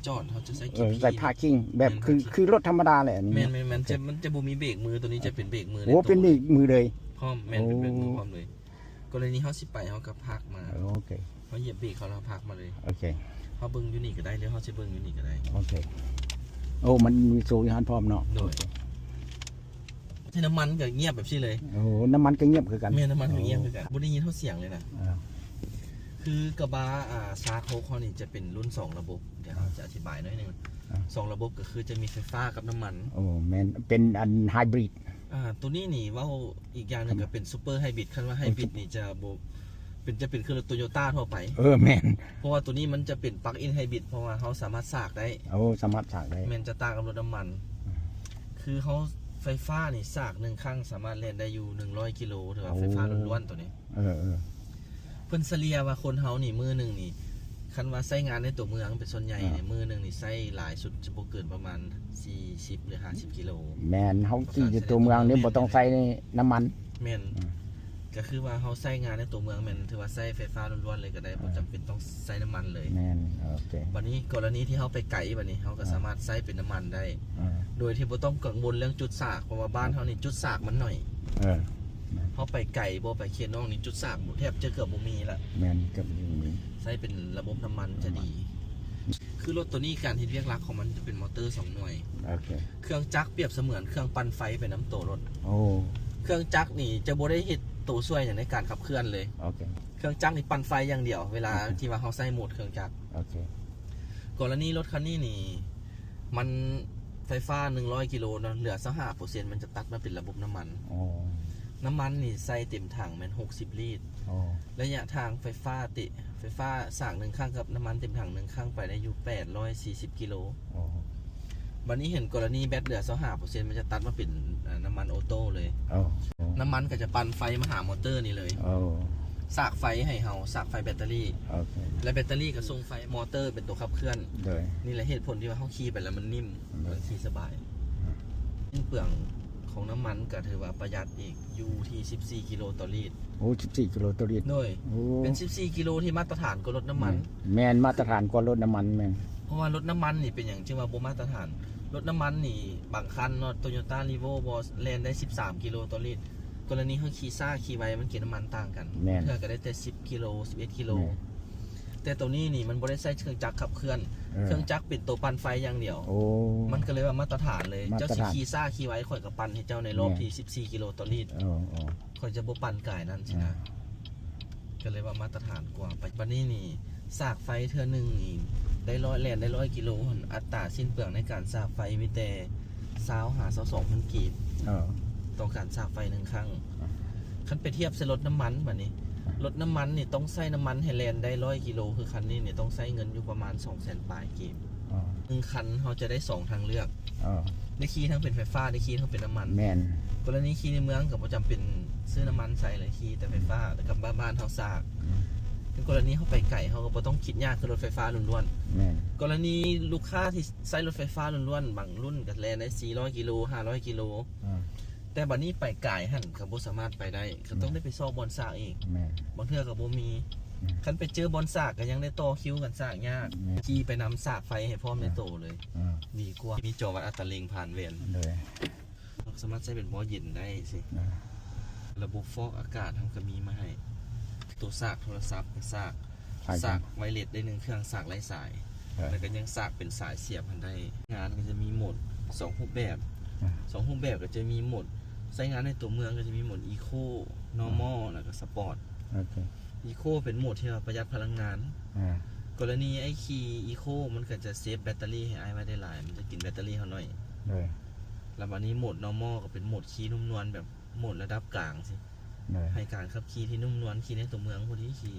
จอดเขาจะใส่กิ๊บ ใส่พาร์กิ้งแบบคือรถธรรมดาแหละอันนี้ มันจะบ่มีเบรกมือตัวนี้จะเป็นเบรกมือ โอ้เป็นเบรกมือเลย พร้อมแม่นเป็นเบรกมือพร้อมเลยกรณีเขาสิไปเขาก็พักมา โอเค เขาเหยียบเบรกเขาแล้วพักมาเลย โอเค เขาเบิ้งอยู่นี่ก็ได้หรือเขาจะเบิ้งอยู่นี่ก็ได้ โอเคโอ้มันมีโซ่ยานพร้อมเนาะ โดยที่น้ำมันก็เงียบแบบนี้เลย โอ้น้ำมันก็เงียบคือกัน แม่น้ำมันก็เงียบคือกันบ่ได้ยินเท่าเสียงเลยนะ อ่า คือกระบะซาโคเขานี่จะเป็นรุ่น2ระบบเดี๋ยวเราจะอธิบายหน่อยนึง2ระบบก็คือจะมีไฟฟ้ากับน้ำมัน โอ้แมนเป็นอันไฮบริด ตัวนี้นี่ว่าอีกอย่างหนึงก็เป็นซูเปอร์ไฮบริดคันว่าไฮบริดนี่จะเป็นคือรถโตโยต้าทั่วไป แมน เพราะว่าตัวนี้มันจะเป็นปลั๊กอินไฮบริดเพราะว่าเขาสามารถสากได้ โอ้สามารถฉากได้ แมนจะต่างกับรถน้ำมัน คือเขาไฟฟ้านี่สาก1ครั้งสามารถเล่นได้อยู่100กิโลถือว่าไฟฟ้าล้วนๆตัวนี้เพิ่นเฉลี่ยว่าคนเฮานี่มือหนึ่งนี่คันว่าใช้งานในตัวเมืองเป็นส่วนใหญ่เนี่ยมือหนึ่งนี่ใช้หลายสุดจะบ่เกินประมาณ40หรือ50กิโล แมนเขาขี่อยู่ตัวเมืองนี่บ่ต้องใส่น้ำมัน แม่นก็คือว่าเขาใช้งานในตัวเมืองแม่นถือว่าใช้ไฟฟ้าล้วนๆเลยก็ได้บ่จำเป็นต้องใช้น้ำมันเลย แมนโอเค วันนี้กรณีที่เขาไปไกลบัดนี้เขาก็สามารถใช้เป็นน้ำมันได้โดยที่บ่ต้องกังวลเรื่องจุดสากเพราะว่าบ้านเขานี่จุดสากมันหน่อยเขาไปไก่บ่ไปเคียนน้องนี่จุดสากแทบจะเกือบบ่มีละ แมนกับนี้ ใช้เป็นระบบน้ำมันจะดี คือรถตัวนี้การที่เรียกลักของมันจะเป็นมอเตอร์2หน่วย โอเค เครื่องจักรเปรียบเสมือนเครื่องปั่นไฟไปน้ำโตรถ โอ้ เครื่องจักรนี่จะบ่ได้เฮ็ดตัวช่วยอย่างในการขับเคลื่อนเลย โอเค เครื่องจักรนี่ปั่นไฟอย่างเดียวเวลาที่ว่าเขาใส่โหมดเครื่องจักร โอเค กรณีรถคันนี้นี่มันไฟฟ้า100กิโลเนาะเหลือ25%มันจะตัดมาเป็นระบบน้ำมัน โอ้ น้ำมันนี่ใส่เต็มถังแม่น60ลิตร โอ้ ระยะทางไฟฟ้าสร้าง1ครั้งกับน้ำมันเต็มถัง1ครั้งไปได้อยู่840กิโล โอ้ วันนี้เห็นกรณีแบตเหลือ25%มันจะตัดมาเป็นน้ำมันออโต้เลย โอ้ น้ำมันก็จะปั่นไฟมาหามอเตอร์นี่เลย โอ้ สากไฟให้เฮาสากไฟแบตเตอรี่ โอเค และแบตเตอรี่ก็ส่งไฟมอเตอร์เป็นตัวขับเคลื่อน เลย นี่แหละเหตุผลที่ว่าเขาขี่ไปแล้วมันนิ่มมันขี่สบายเปลืองของน้ำมันก็ถือว่าประหยัดอีกอยู่ที่14กิโลต่อลิตร โอ้14กิโลต่อลิตร โดย โอ้ เป็น14กิโลที่มาตรฐานกว่ารถน้ำมัน แมนมาตรฐานกว่ารถน้ำมันแมน เพราะว่ารถน้ำมันนี่เป็นอย่างที่ว่าบ่มาตรฐานรถน้ำมันนี่บางคันเนาะ Toyota Revo บ่แล่นได้13กิโลต่อลิตรกรณีเขาขี่ซ่าขี่ไวมันกินน้ำมันต่างกันเพื่อก็ได้แต่10กิโล11กิโลแต่ตัวนี้นี่มันบ่ได้ใช้เครื่องจักรขับเคลื่อนเครื่องจักรเป็นตัวปั่นไฟอย่างเดียว โอ้ มันก็เลยว่ามาตรฐานเลยเจ้าสิขี่ซ่าขี่ไวข่อยกับปั่นให้เจ้าในรอบที่14กิโลต่อลิตร โอ้โอ้ ข่อยจะบ่ปั่นกายนั่นสินะก็เลยว่ามาตรฐานกว่าปัจจุบันนี้นี่สากไฟเทื่อนึงนี่ได้100กิโลอัตราสิ้นเปลืองในการสากไฟมีแต่22,000กีบ ต้องการสากไฟ1ครั้งคันไปเทียบใส่รถน้ำมันแบบนี้รถน้ำมันนี่ต้องใส่น้ำมันให้แลนได้100กิโลคือคันนี้นี่ต้องใช้เงินอยู่ประมาณ 200,000 ปลายกีบ1คันเขาจะได้2ทางเลือกได้ขี่ทั้งเป็นไฟฟ้าได้ขี่ทั้งเป็นน้ำมัน แมน กรณีขี่ในเมืองก็บ่จำเป็นซื้อน้ำมันใส่เลยขี่แต่ไฟฟ้าแต่กับบ้านเขาสากกรณีเขาไปไก่เขาก็บ่ต้องคิดยากคือรถไฟฟ้าล้วน แมน ๆกรณีลูกค้าที่ใช้รถไฟฟ้าล้วนๆบางรุ่นก็แลนได้400กิโล500กิโลแต่บัดนี้ไปไก่หั่นก็บ่สามารถไปได้ก็ต้องได้ไปซ่อบอนซากอีก แมน บางเทื่อก็บ่มีคันไปเจอบอนซากก็ยังได้ต่อคิวกันซากยากขี่ไปนำซากไฟให้พร้อมในโตเลยดีกว่ามีจอวัดอัตราเร่งผ่านเวียน เลย สามารถใช้เป็นบ่อเย็นได้สิระบบฟอกอากาศทำก็มีมาให้ตัวซากโทรศัพท์ก็ซากไวเลสได้1เครื่องซากไร้สายแล้วก็ยังซากเป็นสายเสียบมันได้งานก็จะมีโหมด2รูปแบบ2รูปแบบก็จะมีโหมดใช้งานในตัวเมืองก็จะมีโหมด Eco Normal แล้วก็ Sport โอเค Eco เป็นโหมดที่ประหยัดพลังงานกรณีไอ้คีย์ Eco มันก็จะเซฟแบตเตอรี่ให้ไอ้ไว้ได้หลายมันจะกินแบตเตอรี่เขาหน่อยแล้ววันนี้โหมด normal ก็เป็นโหมดขี่นุ่มนวลแบบโหมดระดับกลางสิให้การขับขี่ที่นุ่มนวลขี่ในตัวเมืองคนที่ขี่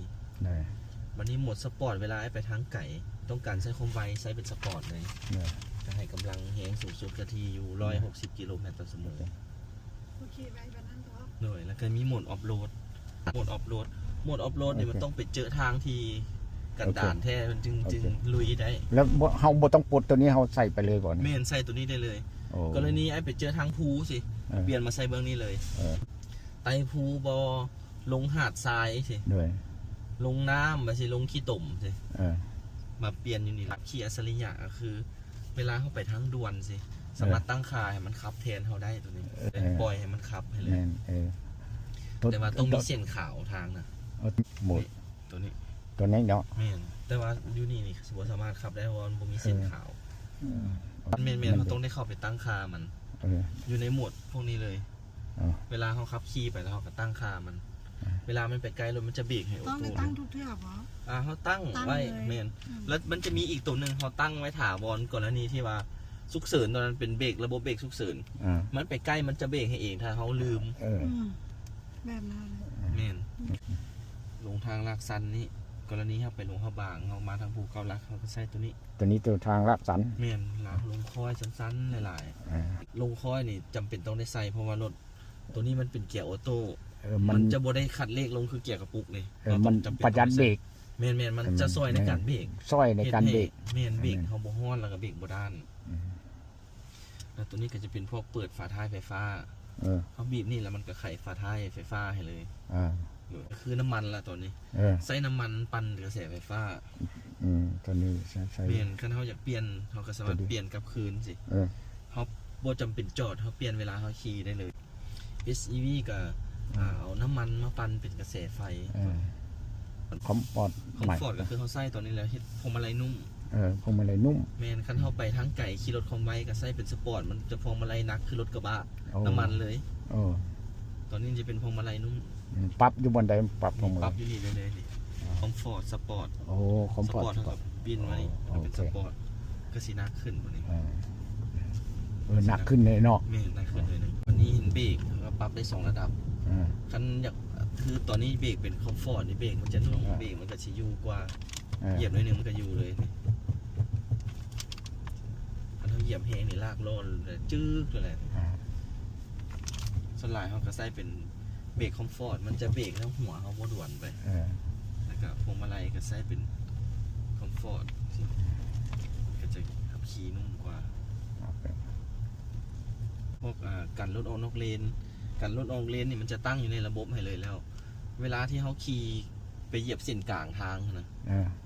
วันนี้โหมดสปอร์ตเวลาไปทางไก่ต้องการใช้ความไวใช้เป็นสปอร์ตเลยจะให้กำลังแรงสูงสุดกะทีอยู่160กิโลเมตรต่อชั่วโมงหน่อยแล้วก็มีโหมดออฟโรดโหมดออฟโรดเนี่ยมันต้องไปเจอทางที่กันดานแท้มันจึงลุยได้แล้วเฮาบ่ต้องปลดตัวนี้เฮาใส่ไปเลยก่อนเมนใส่ตัวนี้ได้เลยกรณีไอ้ไปเจอทางภูสิเปลี่ยนมาใส่เบื้องนี้เลยไตภูบอลงหาดทรายสิลงน้ำมาสิลงขี้ตุ่มสิ มาเปลี่ยนอยู่นี่ละขี่อัจฉริยะก็คือ เวลาเขาไปทางด่วนสิสามารถตั้งค่าให้มันขับแทนเขาได้ตัวนี้ปล่อยให้มันขับให้เลย แม่นแต่ว่าต้องมีเส้นขาวทางนะ หมด ตัวนี้ ตัวนี้เนาะ แม่นแต่ว่าอยู่นี่นี่บ่สามารถขับได้เพราะว่ามันบ่มีเส้นขาวแม่นเขาต้องได้เข้าไปตั้งค่ามันอยู่ในโหมดพวกนี้เลยเวลาเขาขับขี่ไปแล้วเขาก็ตั้งค่ามัน เวลามันไปไกลรถมันจะเบรกให้ออ ต้อง โต้ ได้ตั้งทุกเทือกเหรอ เขาตั้งไว้แม่นแล้วมันจะมีอีกตัวหนึ่งเขาตั้งไว้ถาวรกรณีที่ว่าฉุกเฉินตอนนั้นเป็นเบรกระบบเบรกฉุกเฉินมันไปใกล้มันจะเบรกให้เองถ้าเขาลืม แบบนั้น แม่นลงทางลากสันนี่กรณีครับไปลงเขาบางเขามาทางภูเกาลักเขาก็ใช้ตัวนี้ ตัวนี้ตัวทางลักสัน แม่นลากลงคอยสั้นๆหลายๆลงคอยนี่จำเป็นต้องได้ใส่เพราะว่ารถตัวนี้มันเป็นเกียร์ออโต้มันจะบ่ได้ขัดเลขลงคือเกียร์กระปุกเลยมันประหยัดเบรก แม่นมันจะซอยในการเบรก ซอยในการเบรก แม่นเบรกเขาบ่ฮ้อนแล้วก็เบรกบ่ด้านแล้วตัวนี้ก็จะเป็นพวกเปิดฝาท้ายไฟฟ้าเขาบีบนี่แล้วมันก็ไขฝาท้ายไฟฟ้าให้เลยคือน้ำมันละตัวนี้ใส่น้ำมันปั่นกระแสไฟฟ้าตัวนี้ใช่เปลี่ยนคันเขาอยากเปลี่ยนเขาก็สามารถเปลี่ยนกลับคืนสิเขาบ่จำเป็นจอดเขาเปลี่ยนเวลาเขาขี่ได้เลย SEV ก็เอาน้ำมันมาปั่นเป็นกระแสไฟคอมฟอร์ตก็คือเขาใส่ตัวนี้แล้วเฮ็ดพวงมาลัยนุ่มพวงมาลัยนุ่มแมนคันเข้าไปทั้งไก่ขี่รถคอมไวก็ใส่เป็นสปอร์ตมันจะพวงมาลัยนักคือรถกระบะน้ำมันเลยตอนนี้จะเป็นพวงมาลัยนุ่มปรับอยู่บนใดปรับพวงมาลัยปรับอยู่นี่เลยนี่คอมฟอร์ตสปอร์ตคอมฟอร์ตเท่ากับบินมานี่เป็นสปอร์ตก็สีนักขึ้นวันนี้หนักขึ้นเลยเนาะแมนนักขึ้นเลยวันนี้เห็นเบรกก็ปรับได้2ระดับคันอยากคือตอนนี้เบรกเป็นคอมฟอร์ตนี่เบรกมันจะนุ่มเบรกมันก็ชิยูกว่าเหยียบหน่อยนึงมันก็อยู่เลยมันเหยียบแห้งนี่ลากโลนจึ๊กเลยส่วนหลายเขาก็ใส่เป็นเบรกคอมฟอร์ตมันจะเบรกทั้งหัวเขาบ่ด่วนไปแล้วก็พวงมาลัยก็ใส่เป็นคอมฟอร์ตก็จะขับขี่นุ่มกว่าพวกกันรถออกนอกเลนนี่มันจะตั้งอยู่ในระบบให้เลยแล้วเวลาที่เขาขี่ไปเหยียบเส้นกลางทางนะ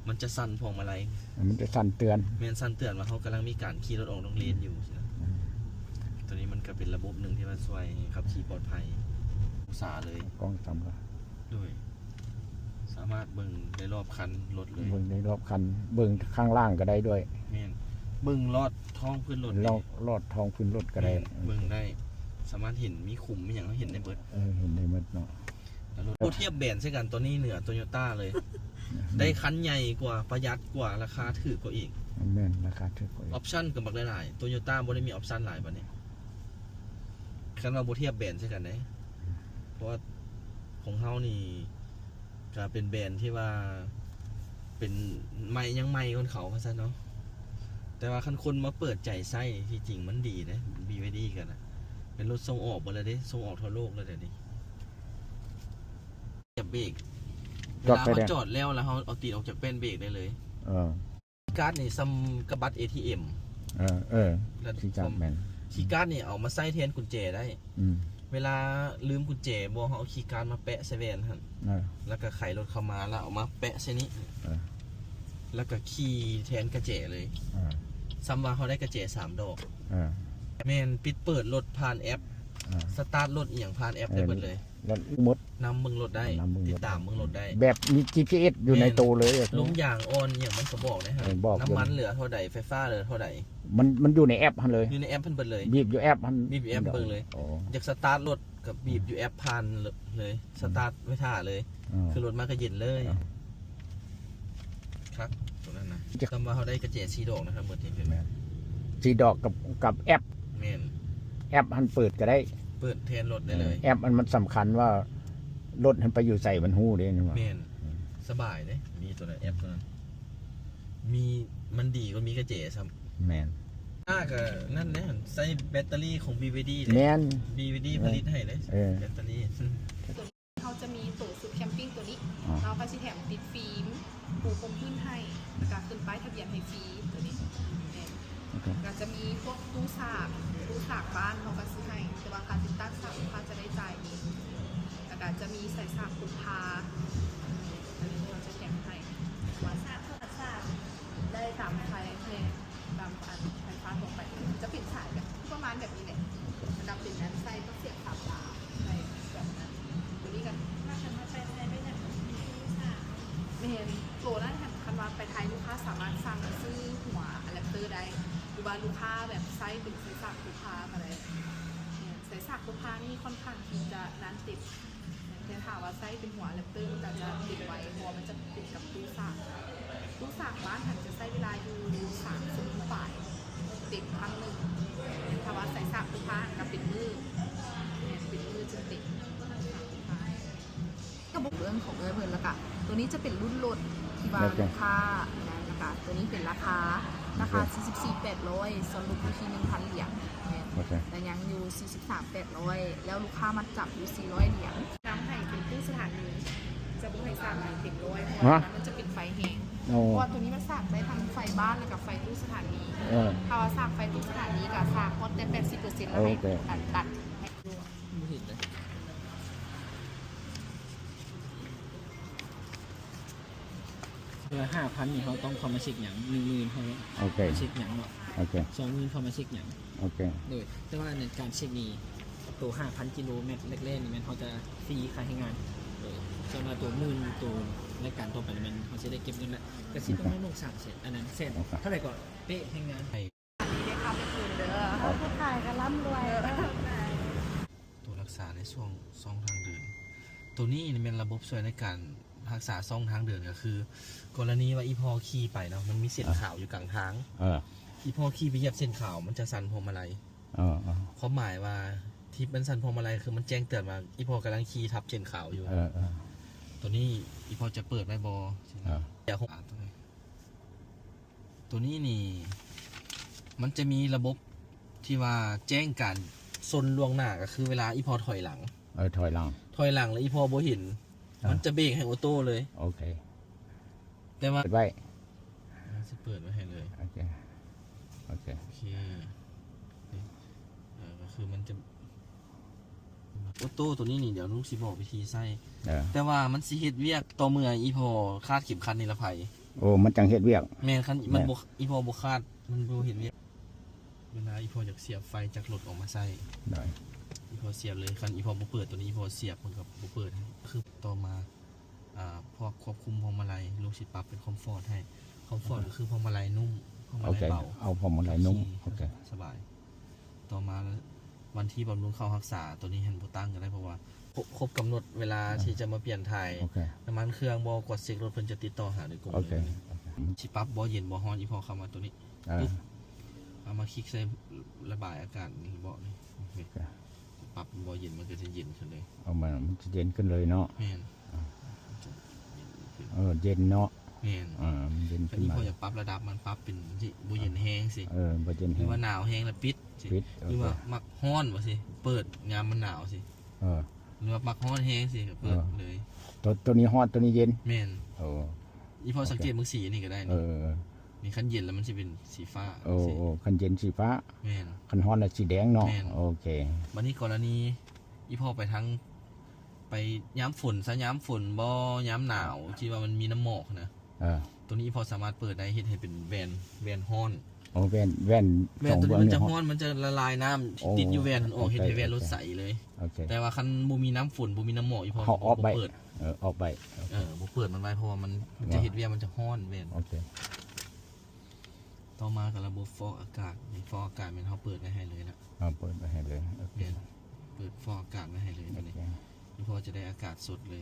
มันจะสั่นพวงมาลัยมันจะสั่นเตือนแมนสั่นเตือนว่าเขากำลังมีการขี่รถออกนอกเลนอยู่ตัวนี้มันก็เป็นระบบหนึ่งที่มันช่วยขับขี่ปลอดภัยอุตสาห์เลยกล้องทำก็ด้วยสามารถเบิ่งได้รอบคันรถเลยเบิ่งได้รอบคันเบิ่งข้างล่างก็ได้ด้วยแมนเบิ่งลอดท้องพื้นรถลอดท้องพื้นรถก็ได้เบิ่งได้สามารถเห็นมีขุมมีอย่างเราเห็นในเบิร์ดเห็นในเบิร์ดเนาะรถเทียบแบรนด์ใช่กันตัวนี้เหนือโตโยต้าเลยได้คันใหญ่กว่าประหยัดกว่าราคาถูกกว่าอีกแม่นราคาถูกกว่าออปชั่นก็บักหลายๆโตโยต้าบ่ได้มีออปชั่นหลายปานนี้คันว่าบ่เทียบแบรนด์ใช่กันเด้เพราะว่าของเฮานี่ก็เป็นแบรนด์ที่ว่าเป็นใหม่ยังใหม่คนเขาว่าซั่นเนาะแต่ว่าคันคนมาเปิดใจใช้ที่จริงมันดีนะ BYD กันนะเป็นรถส่งออกบ่เลยเด้ส่งออกทั่วโลกเลยเดี๋ยวนี้จับเบรกเวลาเขาจอดแล้วเขาเอาตีนออกจากแป้นเบรกได้เลยการ์ดนี่ซัมกระบัด ATM คีย์การ์ดแมนคีย์การ์ดนี่เอามาใส่แทนกุญแจได้เวลาลืมกุญแจบ่เขาเอาคีย์การ์ดมาแปะใส่แว่นหั่นแล้วก็ไขรถเข้ามาแล้วเอามาแปะใส่นี้แล้วก็ขี่แทนกระแจเลยซัมว่าเขาได้กระแจ3 ดอกแมนปิดเปิดรถผ่านแอปสตาร์ทรถอีหยังผ่านแอปได้หมดเลยหมดนำมึงรถได้ติดตามมึงรถได้แบบมี GPS อยู่ในตัวเลยลงอย่างออนอย่างมันก็บอกนะฮะน้ำมันเหลือเท่าใดไฟฟ้าเหลือเท่าใดมันอยู่ในแอปมันเลยอยู่ในแอปมันเปิดเลยบีบอยู่แอปมันบีบอยู่แอปเปิดเลยอยากสตาร์ทรถกับบีบอยู่แอปผ่านเลยสตาร์ทไม่ท่าเลยคือรถมาก็เย็นเลยครับตรงนั้นนะจำว่าเขาได้กระเจี๊ย4 ดอกนะครับเมื่อที่เป็น4 ดอกกับแอปแอปมันเปิดก็ได้เปิดแทนรถได้เลยแอปมันสำคัญว่ารถมันไปอยู่ใส่มันหู้ได้นี่ว่าสบายเลยมีตัวนั้นแอปตัวนั้นมีมันดีก็มีกระเจี๊ยซ้ำแมนก็นั่นแหละใส่แบตเตอรี่ของ BYD เลยแมน BYD ผลิตให้เลยแบตเตอรี่เขาจะมีตู้สุดแคมปิ้งตัวนี้เราก็จะแถมติดฟิล์มปูพรมพื้นให้แล้วก็ขึ้นป้ายทะเบียนให้ฟรีตัวนี้ก็จะมีพวกตู้สากบ้านเขาก็ซื้อให้แต่ว่าการติดตั้งสากลูกค้าจะได้จ่ายเองแล้วก็จะมีใส่สากลูกค้าอันนี้เราจะแถมให้ว่าสากเท่ากับสาก ได้ตามไฟตามอันไฟฟ้าทั่วไปจะเป็นสายแบบประมาณแบบนี้แหละมันจะเป็นนั้นไส้ก็เสียบสามดาวใช่แบบนั้นตัวนี้กันถ้าฉันมาไปไทยไม่ได้ไม่เห็นโปรนั่นคันว่าไปไทยลูกค้าสามารถสั่งซื้อหัวอะแดปเตอร์ได้หรือว่าลูกค้าแบบไส้เป็นไส้สักลูกค้าอะไรไส้สักลูกค้านี่ค่อนข้างที่จะนานติดแต่ถามว่าไส้เป็นหัวอะแดปเตอร์มันจะติดไว้เพราะมันจะติดกับตู้สักตู้สักบ้านหันจะใช้เวลาอยู่3 ชั่วโมงฝ่ายติดครั้งหนึ่งถ้าว่าใส่สักลูกค้ากับปิดมือจะติดก็บอกเรื่องของเงินแล้วก็ตัวนี้จะเป็นรุ่นลดที่ว่าลูกค้านั้นนะคะตัวนี้เป็นราคา44,800สรุปอยู่ที่ 1,000 เหรียญแต่ยังอยู่ 43,800แล้วลูกค้ามาจับอยู่400 เหรียญน้ำให้เป็นตู้สถานีจะบุให้สร้างเต็มร้อยเพราะว่ามันจะเป็นไฟแห้งเพราะว่าตัวนี้มันสร้างได้ทั้งไฟบ้านและกับไฟตู้สถานีถ้าว่าสร้างไฟตู้สถานีกับสร้างฮอตได้ 80% แล้วให้ตัดให้ดูไม่เห็นเลย5,000นี่เขาต้องเข้ามาเช็คอย่าง10,000เขาเช็คอย่างเนาะ20,000เข้ามาเช็คอย่างโดยแต่ว่าในการเช็คนี้ตัว 5,000 กิโลเมตรแรกๆนี่มันเขาจะฟรีค่าให้งานโดยส่วนตัว10,000ตัวในการตัวไปมันเขาจะได้เก็บเงินละกระซิบต้องลง3 เสร็จอันนั้นเสร็จเท่าไหร่ก่อนเป๊ะให้งานอันนี้ได้ค่าเป็นคืนเด้อผู้ขายก็ร่ำรวยตัวรักษาในช่วงซ่องทางเดินตัวนี้เป็นระบบช่วยในการรักษาซ่องทางเดินก็คือกรณีว่าอีพอขี่ไปเนาะมันมีเส้นขาวอยู่กลางทางอีพอขี่ไปเหยียบเส้นขาวมันจะสั่นพวงมาลัยความหมายว่าที่มันสั่นพวงมาลัยคือมันแจ้งเตือนว่าอีพอกำลังขี่ทับเส้นขาวอยู่ตัวนี้อีพอจะเปิดไว้บออย่าหกตัวนี้นี่มันจะมีระบบที่ว่าแจ้งการซนล่วงหน้าก็คือเวลาอีพอถอยหลังถอยหลังแล้วอีพอโบเห็นมันจะเบรกให้ออโต้เลยโอเคแต่ว่าเปิดไว้จะเปิดไว้ให้เลยโอเคก็คือมันจะออโต้ตัวนี้นี่เดี๋ยวลูกสิบอกวิธีใส่แต่ว่ามันสิเฮ็ดเวียกต่อเมื่ออีพอคาดเข็มขัดนิรภัยโอ้มันจังเฮ็ดเวียกแม่นคันมันบ่อีพอบ่คาดมันบ่เห็นเวียกเวลาอีพออยากเสียบไฟจากรถออกมาใส่ได้อีพอเสียบเลยคันอีพอบ่เปิดตัวนี้อีพอเสียบมันก็บ่เปิดคือต่อมาพวกควบคุมพวงมาลัยลูกสิปรับเป็นคอมฟอร์ตให้คอมฟอร์ตก็คือพวงมาลัยนุ่มพวงมาลัยเบาเอาพวงมาลัยนุ่มสบายต่อมาวันที่บำรุงเข้ารักษาตัวนี้เห็นบ่ตั้งกันได้เพราะว่าครบกำหนดเวลาที่จะมาเปลี่ยนถ่ายน้ำมันเครื่องบ่กดเซ็กรถเพิ่นจะติดต่อหาโดยกรมสิปรับบ่เย็นบ่ร้อนอีพอเข้ามาตัวนี้ปุ๊บเอามาคลิกใส่ระบายอากาศนี่บ่นี่ปรับบ่เย็นมันก็จะเย็นขึ้นเลยเอามันจะเย็นขึ้นเลยเนาะแม่นเย็นเนาะแม่นมันเย็นขึ้นมาพออยากปรับระดับมันปรับเป็นบ่เย็นแห้งสิบ่เย็นหรือว่าหนาวแห้งแล้วปิดหรือว่ามักร้อนบ่สิเปิดยามมันหนาวสิหรือว่ามักร้อนแห้งสิเปิดเลยตัวนี้ร้อนตัวนี้เย็นแม่นอีพอสังเกตมึงสีนี่ก็ได้นี่มีคันเย็นแล้วมันจะเป็นสีฟ้าคันเย็นสีฟ้าแม่นคันร้อนแล้วสีแดงเนาะโอเควันนี้กรณีอีพอไปทั้งไปย้ำฝนซะย้ำฝนบ่ย้ำหนาวที่ว่ามันมีน้ำหมอกนะตัวนี้พอสามารถเปิดได้เฮ็ดให้เป็นแวนฮ้อนแว่นตัวนี้มันจะฮ้อนมันจะละลายน้ำติดอยู่แวนออกเฮ็ดให้แวนรถใสเลยแต่ว่าคันบ่มีน้ำฝนบ่มีน้ำหมอกอีพอบ่เปิดออกไปบ่เปิดมันไว้เพราะว่ามันจะเฮ็ดแวนมันจะฮ้อนแวนต่อมากับระบบฟอกอากาศนี่ฟอกอากาศมันเฮาเปิดไว้ให้เลยละเปิดไว้ให้เลยเปิดฟอกอากาศไว้ให้เลยตัวนี้พอจะได้อากาศสดเลย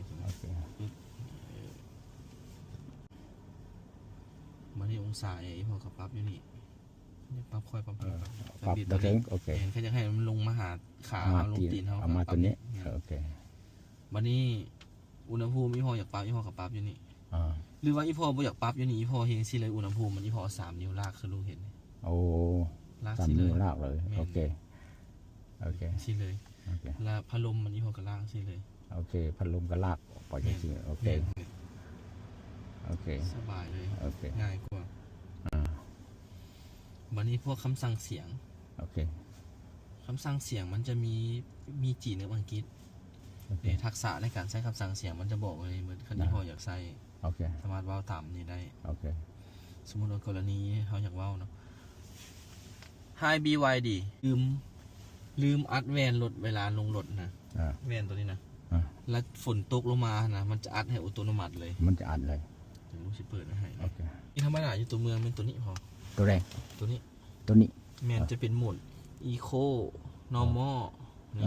มาที่องศาพอกับปั๊บอยู่นี่ปรับค่อยปรับตัวเองโอเคแค่จะให้มันลงมาหาขาลงตีนเขาเอามาตัวนี้โอเควันนี้อุณหภูมิพออยากปรับพอกับปั๊บอยู่นี่หรือว่าพอบ่อยากปรับอยู่นี่พอเฮงสิเลยอุณหภูมิมันพอ3 นิ้วลากคือลูกเห็นโอ้3 นิ้วลากเลยโอเคสิเลยแล้วพัดลมมันพอกับลากสิเลยโอเคพัดลมก็ลากปล่อยสิโอเคสบายเลยง่ายกว่าวันนี้พวกคำสั่งเสียงคำสั่งเสียงมันจะมีจีนกับอังกฤษทักษะในการใช้คำสั่งเสียงมันจะบอกเลยเหมือนคันที่พออยากใช้สามารถว่าต่ำนี่ได้ สมมุติว่ากรณีเขาอยากเว้าเนาะ Hi BYD ลืมอัดแวนรถเวลาลงรถนะแวนตัวนี้นะแล้วฝนตกลงมานะมันจะอัดให้อัตโนมัติเลยมันจะอัดเลยเดี๋ยวลูกสิเปิดให้นี่ธรรมดาอยู่ตัวเมืองเป็นตัวนี้พอ ตัวแรก ตัวนี้แมนจะเป็นโหมด Eco Normal นี่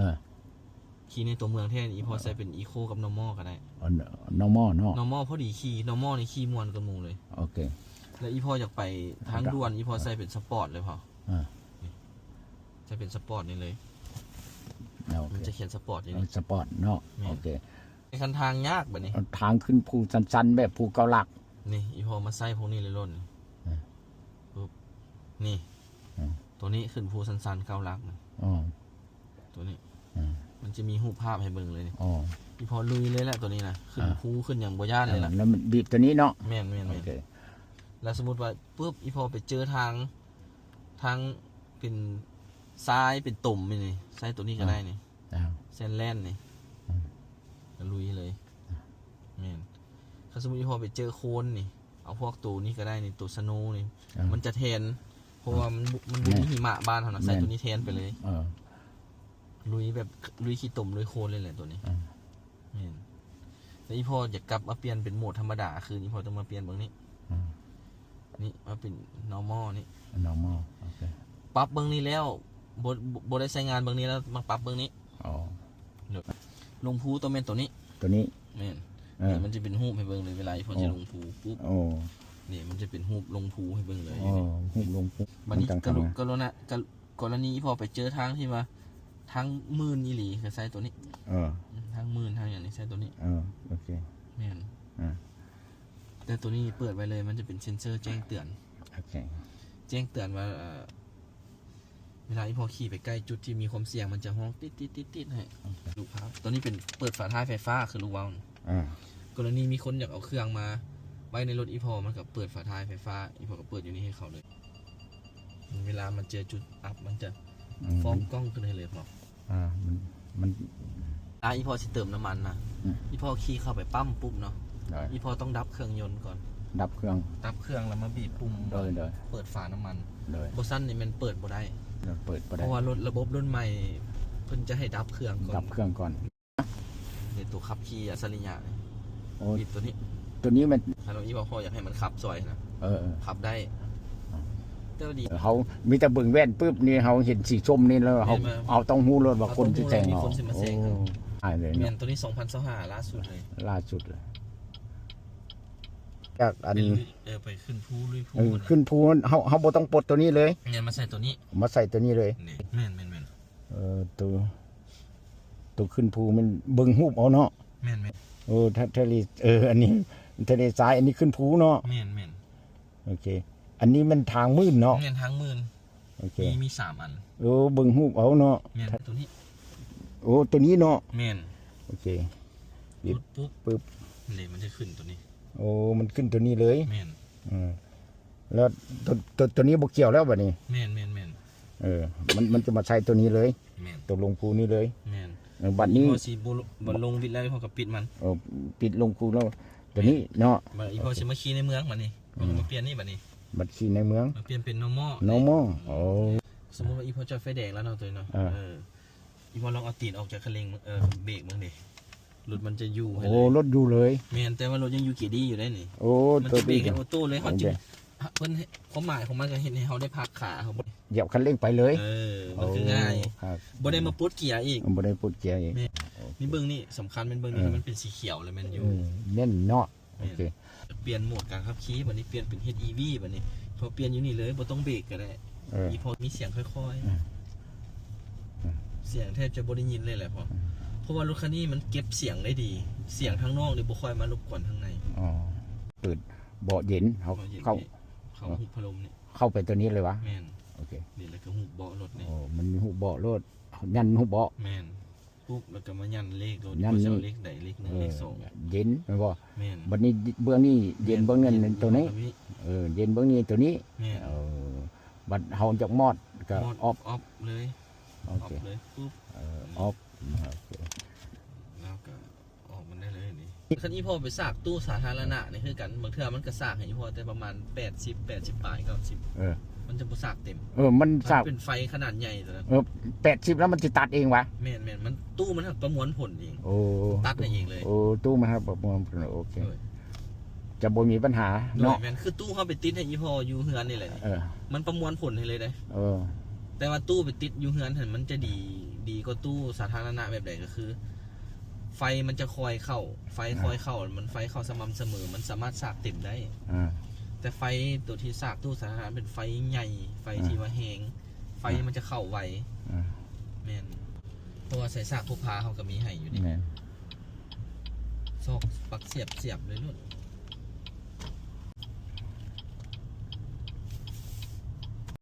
ขี่ในตัวเมืองแท้นี้พอใส่เป็น Eco กับ Normal ก็ได้ normal เนาะ Normal พอดีขี่ Normal นี่ขี่มวนกับหมู่เลยโอเคแล้วอีพออยากไปทางด่วนอีพอใส่เป็นสปอร์ตเลยพอใส่เป็นสปอร์ตนี่เลยมันจะเขียนสปอร์ตอย่างนี้สปอร์ตเนาะโอเคในคันทางยากแบบนี้ทางขึ้นภูสันๆแบบภูเกาหลักนี่อีพอมาใส่พวกนี้เลยล้นปุ๊บนี่ตัวนี้ขึ้นภูสันๆเกาหลักตัวนี้มันจะมีรูปภาพให้เบิ่งเลยอีพอลุยเลยแหละตัวนี้นะขึ้นภูขึ้นอย่างบ่ย่านเลยล่ะแล้วมันบีบตัวนี้เนาะแม่นแล้วสมมติว่าปุ๊บอีพอไปเจอทางเป็นซ้ายเป็นตุ่มนี่ใช้ตัวนี้ก็ได้นี่เส้นแล่นนี่ลุยเลยแม่นถ้าสมมติอีพอไปเจอโคนนี่เอาพวกตัวนี้ก็ได้นี่ตัวสโนว์นี่มันจะแทนเพราะว่ามันบุญหิมะบ้านเขานะใส่ตัวนี้แทนไปเลยลุยแบบลุยขี้ตุ่มลุยโคนเลยแหละตัวนี้แม่นแล้วอีพออยากกลับมาเปลี่ยนเป็นโหมดธรรมดาคืออีพอต้องมาเปลี่ยนบางนี้นี่มาเป็น normal นี่ normal โอเคปรับเบื้องนี้แล้วบได้ใช้งานเบื้องนี้แล้วมาปรับเบื้องนี้ลงภูตัวเมนตัวนี้เมนนี่มันจะเป็นหูปให้เบื้องเลยเวลาพอจะลงภูปุ๊บนี่มันจะเป็นหูปลงภูให้เบื้องเลยหูปลงภูวันนี้กรณีพอไปเจอทางที่มาทางมื่นอีหลีคือใช้ตัวนี้ทางมื่นทางอย่างนี้ใช้ตัวนี้โอเคเมนแต่ตัวนี้เปิดไว้เลยมันจะเป็นเซ็นเซอร์แจ้งเตือนแจ้งเตือนว่าเวลาที่พอขี่ไปใกล้จุดที่มีความเสี่ยงมันจะฮ้องติดให้ลูกค้าตัวนี้เป็นเปิดฝาท้ายไฟฟ้าคือลูกวาล์วกรณีมีคนอยากเอาเครื่องมาไว้ในรถอีพอมันก็เปิดฝาท้ายไฟฟ้าอีพอก็เปิดอยู่นี่ให้เขาเลยเวลามันเจอจุดอัพมันจะฟ้องกล้องขึ้นให้เลยพอมันอีพอจะเติมน้ำมันนะอีพอขี่เข้าไปปั๊มปุ๊บเนาะอีพอต้องดับเครื่องยนต์ก่อนดับเครื่องแล้วมาบีบปุ่มเปิดฝาน้ำมันโบซันนี่มันเปิดบ่ได้เพราะว่ารถระบบรุ่นใหม่เพิ่นจะให้ดับเครื่องก่อนเดี๋ยวตัวขับขี่อัศริยะบีบตัวนี้มันถ้าเราอีพออยากให้มันขับซอยนะขับได้แต่ดีเขามีแต่เบิ่งแว่นปุ๊บนี่เขาเห็นสีส้มนี่แล้วเขาเอาต้องหู้รถว่าคนที่แซงเอาเลยเนี่ยตัวนี้2025ล่าสุดเลยจากอันไปขึ้นภูลุยภูขึ้นภูเขาบ่ต้องปลดตัวนี้เลยเนี่ยมาใส่ตัวนี้เลยแม่นตัวขึ้นภูมันเบิ่งหูบเอาเนาะแม่นทะเลอันนี้ทะเลทรายอันนี้ขึ้นภูเนาะแม่นโอเคอันนี้มันทางมืดเนาะทางมืดโอเคมี3อันเบิ่งหูบเอาเนาะแม่นตัวนี้ตัวนี้เนาะแม่นโอเคปุ๊บนี่มันจะขึ้นตัวนี้มันขึ้นตัวนี้เลยแม่นแล้วตัวนี้บ่เกี่ยวแล้วบัดนี้แม่นมันจะมาใช้ตัวนี้เลยแม่นตัวลงภูนี้เลยแม่นบัดนี้พอสิบ่ลงวิดแล้วพอก็ปิดมันปิดลงภูแล้วตัวนี้เนาะอีพอสิมาขี่ในเมืองบัดนี้มาเปลี่ยนนี่บัดนี้บัดขี่ในเมืองมาเปลี่ยนเป็น normal สมมุติว่าอีพอจอดไฟแดงแล้วเนาะตัวเนาะอีพอลองเอาตีนออกจากคันเร่งเบรกมึงดิรถมันจะอยู่ให้เลยรถอยู่เลยแม่นแต่ว่ารถยังอยู่เกียร์ดีอยู่ได้นี่มันจะเบรกออโต้เลยเขาจริงเพิ่นความหมายของมันก็เห็นให้เขาได้พักขาเขาเหยียบคันเร่งไปเลยมันคือง่ายบ่ได้มาปลดเกียร์อีกนี่เบื้องนี่สำคัญเป็นเบื้องนี้มันเป็นสีเขียวเลยมันอยู่เน้นเนาะโอเคเปลี่ยนโหมดการขับขี่บัดนี้เปลี่ยนเป็น HEV บัดนี้พอเปลี่ยนอยู่นี่เลยบ่ต้องเบรกก็ได้อีพอมีเสียงค่อยๆเสียงแทบจะบ่ได้ยินเลยแหละเพราะว่ารถคันนี้มันเก็บเสียงได้ดีเสียงข้างนอกนี่บ่ค่อยมารบกวนข้างในเปิดเบาะเย็นเขาหุบพัดลมนี่เข้าไปตัวนี้เลยวะแม่นโอเคนี่แล้วก็หุบเบาะรถนี่มันมีหุบเบาะรถยันหุบเบาะแม่นปุ๊บแล้วก็มายันเลขรถยันเลขใดเลข1เลข2เย็นแม่นบ่แม่นบัดนี้เบื้องนี้เย็นเบื้องนั้นตัวนี้เย็นเบื้องนี้ตัวนี้แม่นบัดเฮาจักมอดก็ออฟเลยโอเคเลยปุ๊บออฟแล้วก็ออกมันได้เลยนี่ คันอีพ่อไปสากตู้สาธารณะนี่คือกันบางเทื่อมันก็สากให้อีพ่อแต่ประมาณ80ปลาย90มันจะบ่สากเต็มมันสากเป็นไฟขนาดใหญ่ตัวนั้น80แล้วมันจะตัดเองวะแม่นมันตู้มันประมวลผลเองตัดเองเลยตู้มันครับประมวลผลโอเคจะบ่มีปัญหาเนาะแม่นคือตู้เฮาไปติดให้อีพ่ออยู่เฮือนนี่แหละมันประมวลผลให้เลยได้แต่ว่าตู้ไปติดอยู่เฮือนมันจะดีกว่าตู้สาธารณะแบบใดก็คือไฟมันจะคอยเข้ามันไฟเข้าสม่ำเสมอมันสามารถสากเต็มได้แต่ไฟตัวที่สากตู้สาธารณะเป็นไฟใหญ่ไฟที่ว่าแหงไฟมันจะเข้าไวแม่นเพราะว่าใส่สากพกพาเขาก็มีให้อยู่นี่ซอกปักเสียบเลยนู่น